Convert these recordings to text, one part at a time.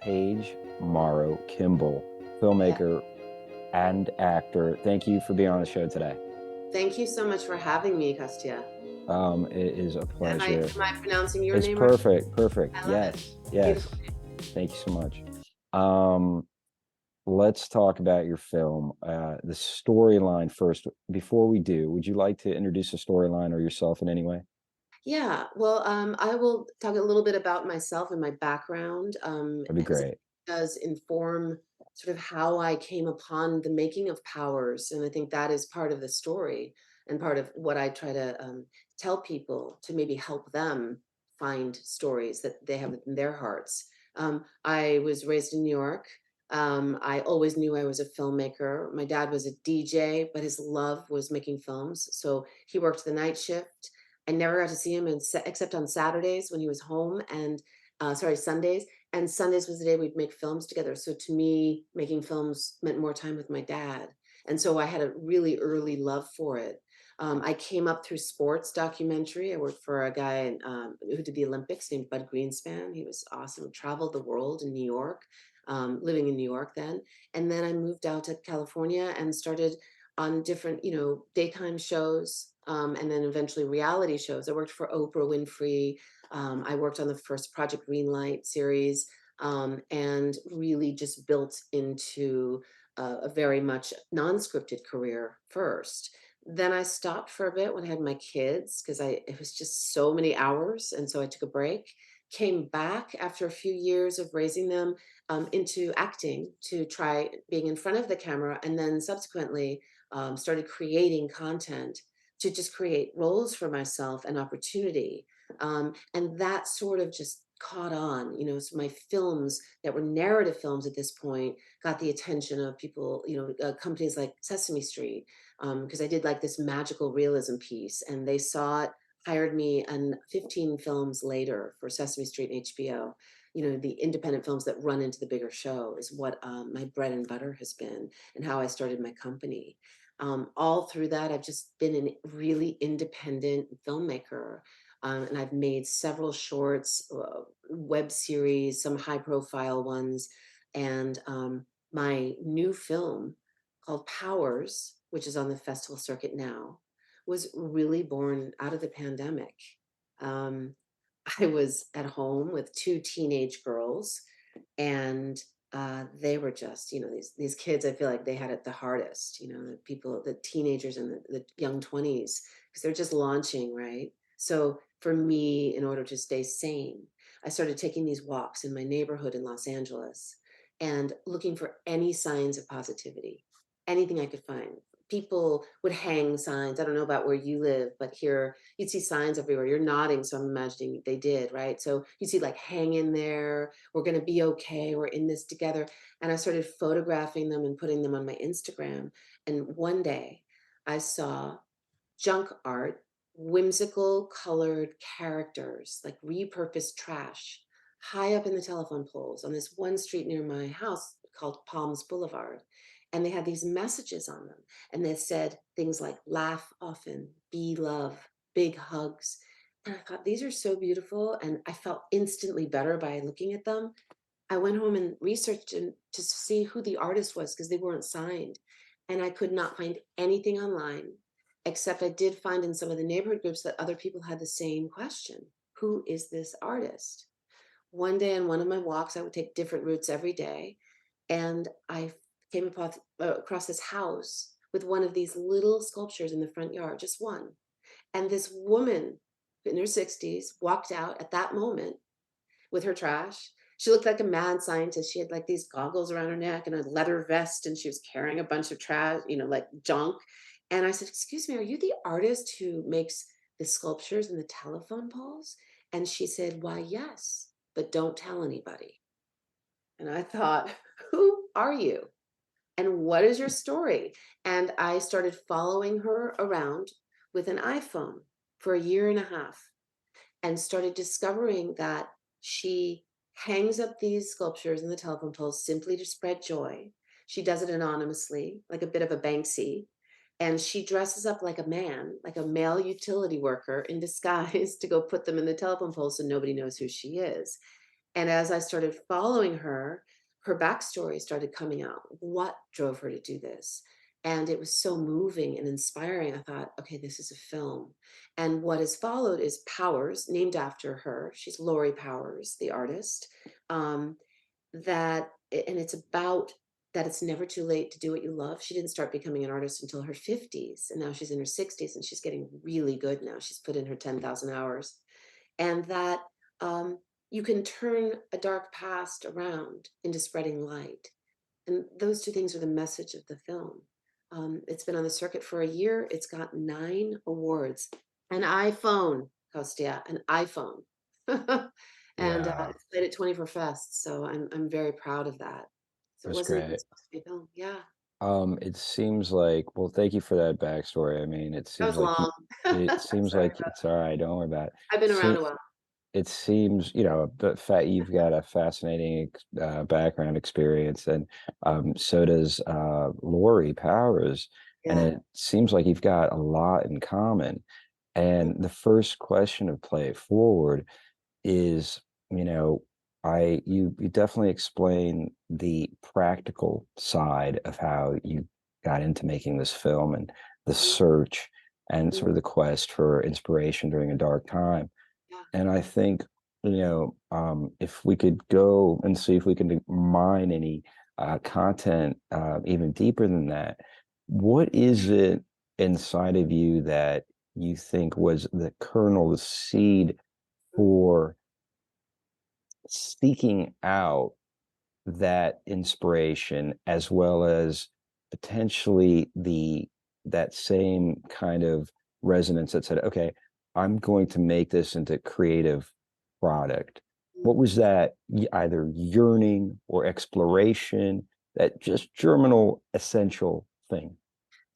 Paige Morrow Kimball, Yeah. filmmaker and actor. Thank you for being on the show today. Thank you so much for having me, Kostya. It is a pleasure. Am I pronouncing your It's name right? perfect, perfect. I love it. Yes, Beautiful yes. name. Thank you so much. Um, let's talk about your film. The storyline first. Before we do, would you like to introduce the storyline or yourself in any way? Yeah. Well, I will talk a little bit about myself and my background, That'd be as it great. does inform sort of how I came upon the making of Powers, and I think that is part of the story and part of what I try to tell people to maybe help them find stories that they have in their hearts. I was raised in New York. I always knew I was a filmmaker. My dad was a DJ, but his love was making films, so he worked the night shift. I never got to see him except on Saturdays when he was home and sorry, Sundays. And Sundays was the day we'd make films together. So to me, making films meant more time with my dad. And so I had a really early love for it. I came up through sports documentary. I worked for a guy who did the Olympics named Bud Greenspan. He was awesome, traveled the world in New York, living in New York then. And then I moved out to California and started on different, daytime shows, and then eventually reality shows. I worked for Oprah Winfrey. I worked on the first Project Greenlight series, and really just built into a very much non-scripted career first. Then I stopped for a bit when I had my kids because I it was just so many hours, and so I took a break. Came back after a few years of raising them into acting to try being in front of the camera, and then subsequently started creating content to just create roles for myself and opportunity. And that sort of just caught on, so my films that were narrative films at this point got the attention of people, companies like Sesame Street, because I did like this magical realism piece and they saw it, hired me, and 15 films later for Sesame Street and HBO. The independent films that run into the bigger show is what my bread and butter has been and how I started my company. All through that, I've just been a really independent filmmaker. And I've made several shorts, web series, some high profile ones. And my new film called Powers, which is on the festival circuit now, was really born out of the pandemic. Um, I was at home with two teenage girls, and they were just, these kids. I feel like they had it the hardest. The people, the teenagers and the young 20s, because they're just launching, right? So for me, in order to stay sane, I started taking these walks in my neighborhood in Los Angeles and looking for any signs of positivity, anything I could find. People would hang signs. I don't know about where you live, but here you'd see signs everywhere. You're nodding, so I'm imagining they did, right? So you see like hang in there, we're gonna be okay, we're in this together. And I started photographing them and putting them on my Instagram. And one day I saw junk art, whimsical colored characters, like repurposed trash, high up in the telephone poles on this one street near my house called Palms Boulevard. And they had these messages on them. And they said things like laugh often, be love, big hugs. And I thought, these are so beautiful. And I felt instantly better by looking at them. I went home and researched and to see who the artist was because they weren't signed. And I could not find anything online, except I did find in some of the neighborhood groups that other people had the same question. Who is this artist? One day on one of my walks, I would take different routes every day. And I came across this house with one of these little sculptures in the front yard, just one. And this woman in her 60s walked out at that moment with her trash. She looked like a mad scientist. She had like these goggles around her neck and a leather vest, and she was carrying a bunch of trash, like junk. And I said, "Excuse me, are you the artist who makes the sculptures and the telephone poles?" And she said, "Why, yes, but don't tell anybody." And I thought, "Who are you? And what is your story?" And I started following her around with an iPhone for a year and a half and started discovering that she hangs up these sculptures in the telephone poles simply to spread joy. She does it anonymously, like a bit of a Banksy. And she dresses up like a man, like a male utility worker in disguise to go put them in the telephone poles so nobody knows who she is. And as I started following her, her backstory started coming out. What drove her to do this? And it was so moving and inspiring. I thought, okay, this is a film. And what has followed is Powers, named after her. She's Lori Powers, the artist. Um, and it's about that it's never too late to do what you love. She didn't start becoming an artist until her 50s, and now she's in her 60s and she's getting really good now. She's put in her 10,000 hours. And that um, you can turn a dark past around into spreading light. And those two things are the message of the film. It's been on the circuit for a year. It's got 9 awards. An iPhone, Kostya, an iPhone. And Wow, it's played at 24 fests, so I'm very proud of that. So it that's wasn't even great. supposed to be a film. Yeah, It seems like, well, thank you for that backstory. I mean, it that seems was like you, long. it seems Sorry like about. it's all right. Don't worry about it. I've been around See, a while. it seems, the fact you've got a fascinating background experience, and so does Lori Powers, and Yeah. it seems like you've got a lot in common. Mm, And the first question of Play It Forward is, you know, you definitely explain the practical side of how you got into making this film and the mhm, search and mm, sort of the quest for inspiration during a dark time. yeah. And I think, if we could go and see if we can mine any content even deeper than that, what is it inside of you that you think was the kernel, the seed Mm, for seeking out that inspiration, as well as potentially that same kind of resonance that said, okay, I'm going to make this into creative product? What mm. was that either yearning or exploration, that just germinal essential thing?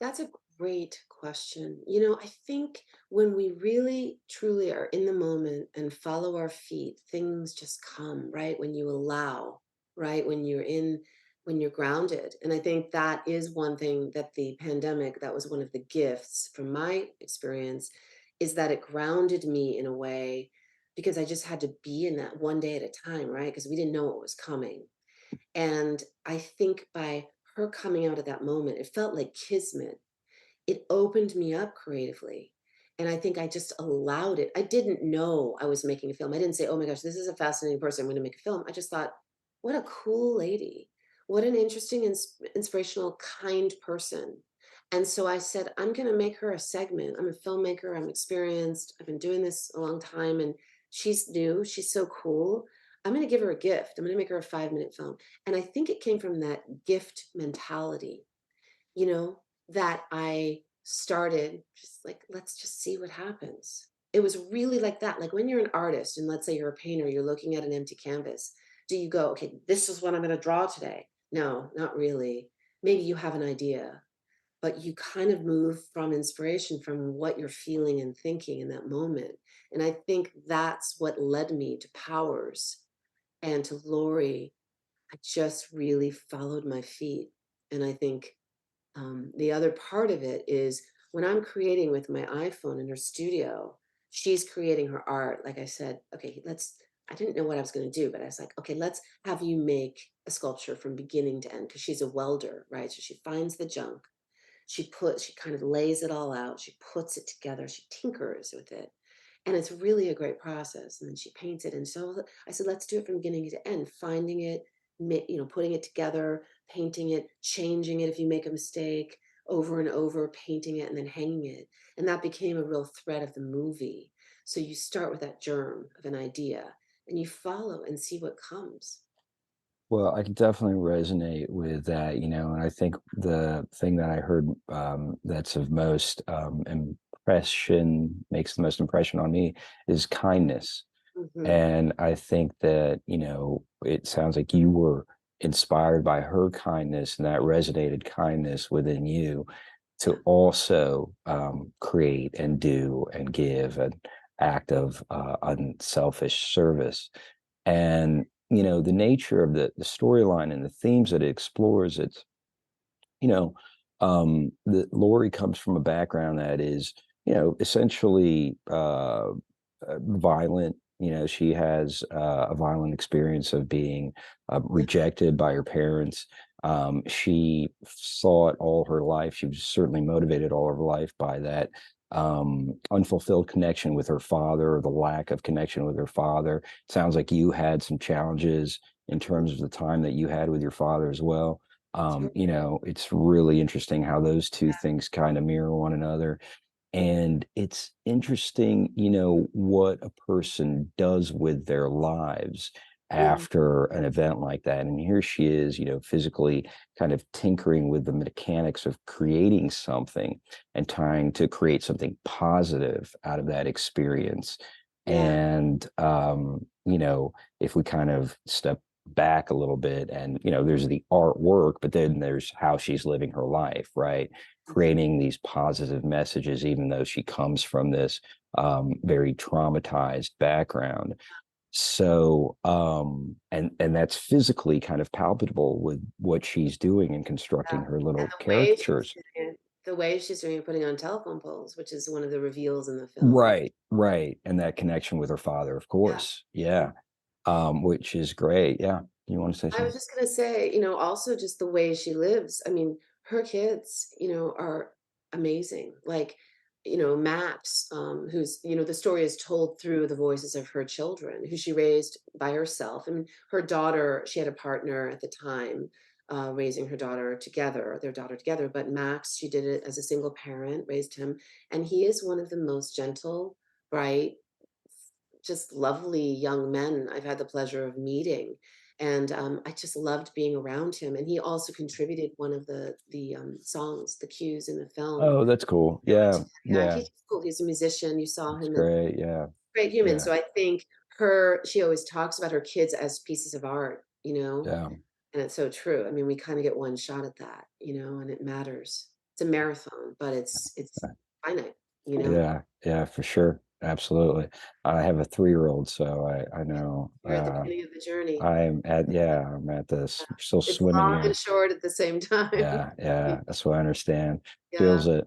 That's a great question. I think when we really truly are in the moment and follow our feet, things just come, right? When you allow, right? When you're grounded. And I think that is one thing that the pandemic, that was one of the gifts from my experience, is that it grounded me in a way because I just had to be in that one day at a time, right? Because we didn't know what was coming. And I think by her coming out of that moment, it felt like kismet. It opened me up creatively. And I think I just allowed it. I didn't know I was making a film. I didn't say, oh my gosh, this is a fascinating person. I'm going to make a film. I just thought, what a cool lady. What an interesting, inspirational, kind person. And so I said, I'm going to make her a segment. I'm a filmmaker. I'm experienced. I've been doing this a long time. And she's new. She's so cool. I'm going to give her a gift. I'm going to make her a 5-minute film. And I think it came from that gift mentality, you know, that I started just like, let's just see what happens. It was really like that. Like when you're an artist and let's say you're a painter, you're looking at an empty canvas. Do you go, okay, this is what I'm going to draw today? No, not really. Maybe you have an idea, but you kind of move from inspiration from what you're feeling and thinking in that moment. And I think that's what led me to Powers and to Lori. I just really followed my feet. And I think the other part of it is when I'm creating with my iPhone in her studio, she's creating her art. Like I said, okay, I didn't know what I was going to do, but I was like, okay, let's have you make a sculpture from beginning to end because she's a welder, right? So she finds the junk, she kind of lays it all out, she puts it together, she tinkers with it. And it's really a great process. And then she paints it. And so I said, let's do it from beginning to end, finding it, putting it together, painting it, changing it if you make a mistake, over and over, painting it and then hanging it. And that became a real thread of the movie. So you start with that germ of an idea and you follow and see what comes. Well, I can definitely resonate with that, and I think the thing that I heard that's of most makes the most impression on me is kindness. Hmm. And I think that, it sounds like you were inspired by her kindness, and that resonated kindness within you Yeah. to also create and do and give an act of unselfish service. And the nature of the storyline and the themes that it explores, it's you know the Lori comes from a background that is essentially violent, You know, she has a violent experience of being Yeah, rejected by her parents. She saw it all her life. She was certainly motivated all her life by that unfulfilled connection with her father, or the lack of connection with her father. Sounds like you had some challenges in mm, terms of the time that you had with your father as well. sure, You know, it's really interesting how those two things kind of mirror one another. And it's interesting, you know, what a person does with their lives mhm, after an event like that. And here she is, you know, physically kind of tinkering with the mechanics of creating something and trying to create something positive out of that experience. yeah, And, you know, if we kind of step back a little bit, and, you know, there's the artwork, but then there's how she's living her life, right? mhm, Creating these positive messages, even though she comes from this very traumatized background. So, and that's physically kind of palpable with what she's doing and yeah, constructing her and little the way she's caricatures. doing it the way she's doing it, putting on telephone poles, which is one of the reveals in the film. Right, right. And that connection with her father, of Yeah, course. Yeah. Which is great. Yeah. You want to say I was something? just gonna say, also just the way she lives. I mean, her kids, are amazing. Like, Max, who's, the story is told through the voices of her children, who she raised by herself. I mean, her daughter, she had a partner at the time, raising their daughter together. But Max, she did it as a single parent, raised him, and he is one of the most gentle, bright, just lovely young men I've had the pleasure of meeting, and, I just loved being around him, and he also contributed one of the songs, the cues in the film. Oh, that's cool. So Yeah. it's yeah, Yeah. he's cool, he's a musician, you saw That's him in great. Yeah. Great Human, Yeah. so I think she always talks about her kids as pieces of art, Yeah. and it's so true. I mean, we kinda get one shot at that, and it matters. It's a marathon, but it's finite, you know? Yeah, yeah, for sure. Absolutely. I have a 3-year-old, so I know, You're at the beginning of the journey. I'm at this still It's swimming long and here. short at the same time. Yeah, yeah, that's what I understand. Feels Yeah. it.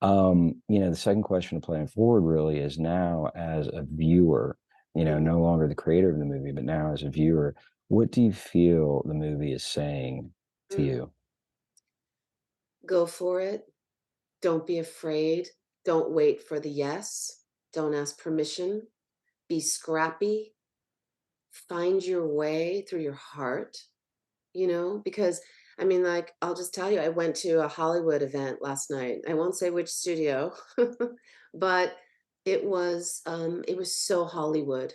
You know, the second question to playing forward really is, now as a viewer, you know, Mhm, no longer the creator of the movie, but now as a viewer, what do you feel the movie is saying to mm. you? Go for it. Don't be afraid. Don't wait for the yes. Don't ask permission. Be scrappy. Find your way through your heart. Because I mean, like, I'll just tell you, I went to a Hollywood event last night. I won't say which studio, but it was so Hollywood.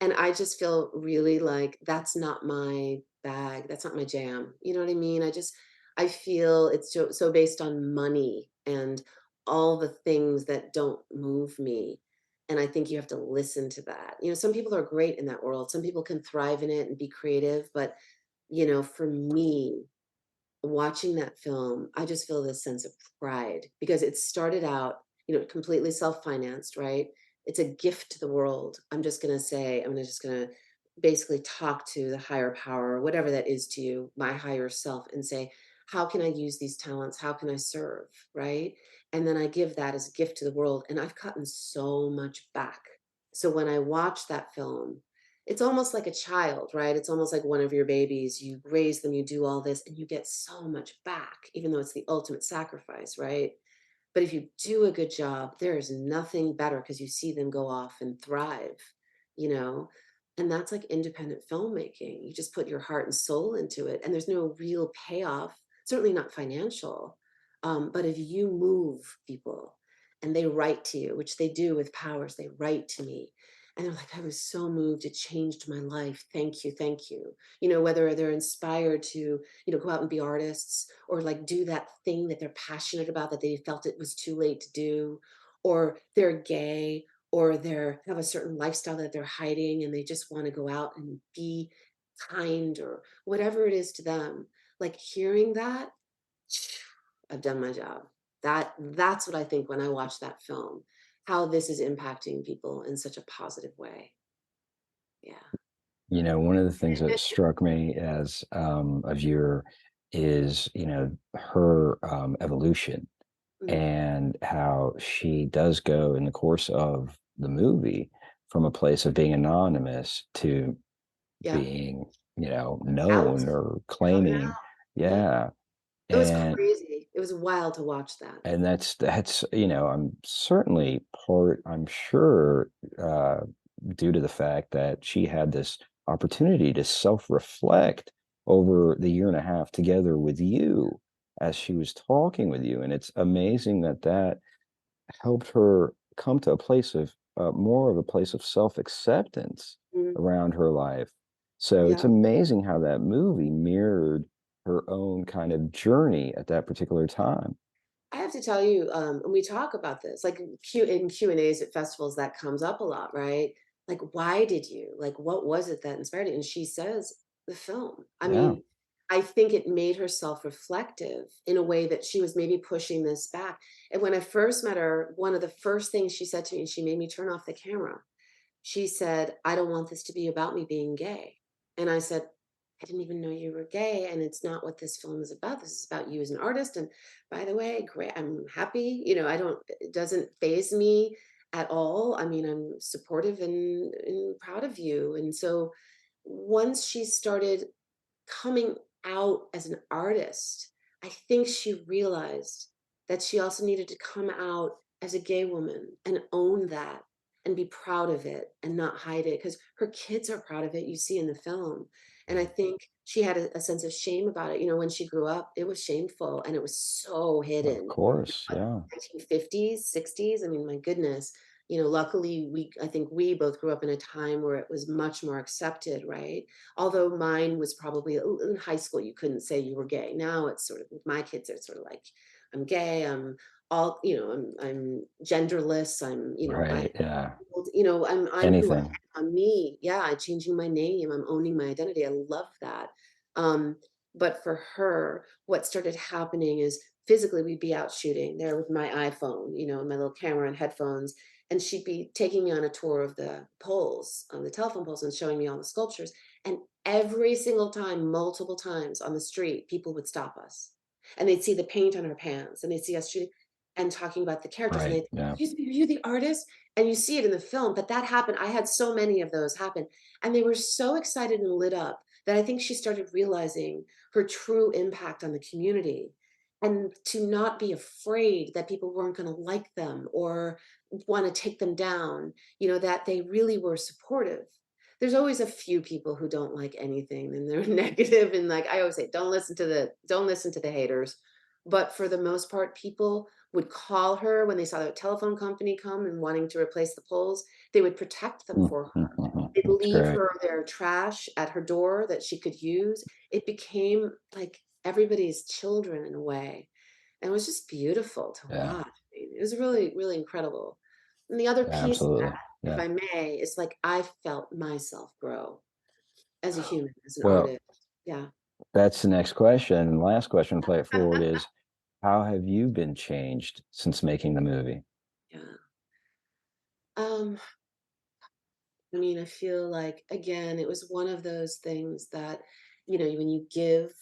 And I just feel really like that's not my bag. That's not my jam. You know what I mean? I feel it's so based on money and all the things that don't move me. And I think you have to listen to that. Some people are great in that world. Some people can thrive in it and be creative, but for me, watching that film, I just feel this sense of pride because it started out, completely self-financed, right? It's a gift to the world. I'm just gonna basically talk to the higher power, whatever that is to you, my higher self, and say, how can I use these talents? How can I serve? Right. And then I give that as a gift to the world. And I've gotten so much back. So when I watch that film, it's almost like a child, right? It's almost like one of your babies. You raise them, you do all this, and you get so much back, even though it's the ultimate sacrifice, right? But if you do a good job, there is nothing better because you see them go off and thrive, you know? And that's like independent filmmaking. You just put your heart and soul into it, and there's no real payoff, certainly not financial. But if you move people and they write to you, which they do with powers, they write to me and they're like, I was so moved. It changed my life. Thank you. Thank you. Whether they're inspired to, go out and be artists or like do that thing that they're passionate about that they felt it was too late to do, or they're gay or they're have a certain lifestyle that they're hiding and they just want to go out and be kind or whatever it is to them. Like hearing that, I've done my job. That's what I think when I watch that film, how this is impacting people in such a positive way. Yeah. You know, one of the things that struck me as a viewer is, you know, her evolution, Mm, and how she does go in the course of the movie from a place of being anonymous to Yeah. being, Out. known or Coming claiming. out. Yeah. Yeah. It was And crazy. It was wild to watch that. that's I'm certainly I'm sure, uh, due to the fact that she had this opportunity to self-reflect over the year and a half together with you as she was talking with you, and it's amazing that that helped her come to a place of, more of a place of self-acceptance Mm. around her life. So it's Yeah. amazing how that movie mirrored her own kind of journey at that particular time. I have to tell you, and we talk about this, like in Q&As at festivals, that comes up a lot, right? Like, why did you? Like, what was it that inspired you? And she says, the film. I Yeah, mean, I think it made her self-reflective in a way that she was maybe pushing this back. And when I first met her, one of the first things she said to me, and she made me turn off the camera. She said, "I don't want this to be about me being gay." And I said, "I didn't even know you were gay, and it's not what this film is about. This is about you as an artist. And by the way, great, I'm happy. I don't, it doesn't phase me at all. I mean, I'm supportive and proud of you." And so once she started coming out as an artist, I think she realized that she also needed to come out as a gay woman and own that and be proud of it and not hide it because her kids are proud of it. You see in the film. And I think she had a sense of shame about it. When she grew up, it was shameful and it was so of hidden. course. Yeah. 1950s, 60s. I mean, my goodness. Luckily, I think we both grew up in a time where it was much more accepted, right? Although mine was probably in high school, you couldn't say you were gay. Now it's sort of with my kids, it's sort of like, I'm gay, I'm genderless, Right. Yeah. I'm who I am, Anything. I'm me. Yeah, I'm changing my name, I'm owning my identity. I love that. Um, but for her, what started happening is physically we'd be out shooting there with my iPhone, and my little camera and headphones, and she'd be taking me on a tour of the poles, the telephone poles, and showing me all the sculptures. And every single time, multiple times on the street, people would stop us. And they'd see the paint on our pants and they'd see us shooting and talking about the characters. And Right. they'd, Yeah. "Excuse me, are you the artist?" And you see it in the film, but that happened. I had so many of those happen. And they were so excited and lit up that I think she started realizing her true impact on the community and to not be afraid that people weren't going to like them or want to take them down, that they really were supportive. There's always a few people who don't like anything and they're negative, and like I always say, don't listen to the haters. But for the most part, people would call her when they saw the telephone company come and wanting to replace the poles. They would protect them Mm, for her. mm, mm, mm. They'd That's leave great. her their trash at her door that she could use. It became like everybody's children in a way. And it was just beautiful to Yeah. watch. It was really, really incredible. And the other Yeah, piece of absolutely. that, if Yeah. I may, is like I felt myself grow as a human, as an Well, artist. Yeah. that's the next question. And last question, play it forward is how have you been changed since making the movie? Yeah. Um, I mean, I feel like again, it was one of those things that, when you give,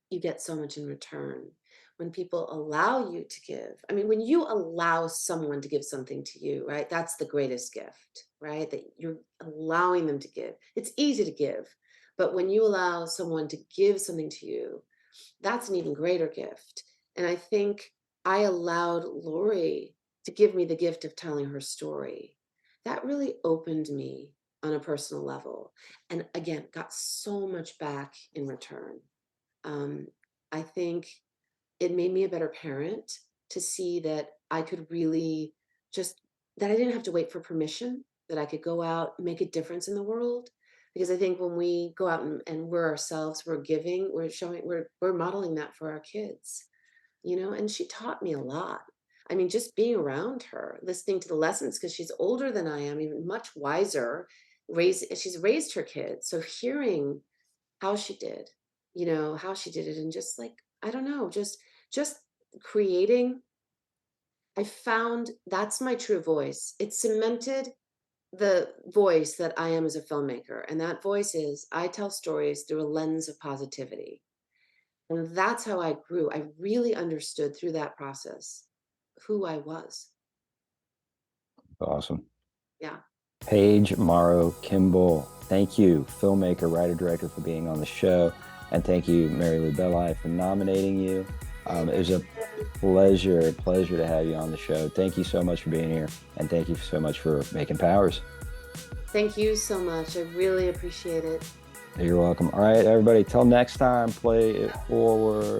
you get so much in return. When people allow you to give, I mean, when you allow someone to give something to you, right? That's the greatest gift, right? That you're allowing them to give. It's easy to give, but when you allow someone to give something to you, that's an even greater gift. And I think I allowed Lori to give me the gift of telling her story. That really opened me on a personal level. And again, got so much back in return. Um, I think it made me a better parent to see that I could really just, that I didn't have to wait for permission, that I could go out, and make a difference in the world. Because I think when we go out and we're ourselves, we're giving, we're modeling that for our kids, and she taught me a lot. I mean, just being around her, listening to the lessons, because she's older than I am, even much wiser, she's raised her kids. So hearing how she did, how she did it, and just like, I don't know, just creating, I found that's my true voice. It cemented the voice that I am as a filmmaker, and that voice is I tell stories through a lens of positivity. And that's how I grew. I really understood through that process who I was. Awesome. Yeah. Paige Morrow Kimball. Thank you, filmmaker, writer, director, for being on the show. And thank you, Mary Lou Belli, for nominating you. Thank It was a pleasure to have you on the show. Thank you so much for being here. And thank you so much for making powers. thank you so much. I really appreciate it. You're welcome. All right, everybody, till next time, play it forward.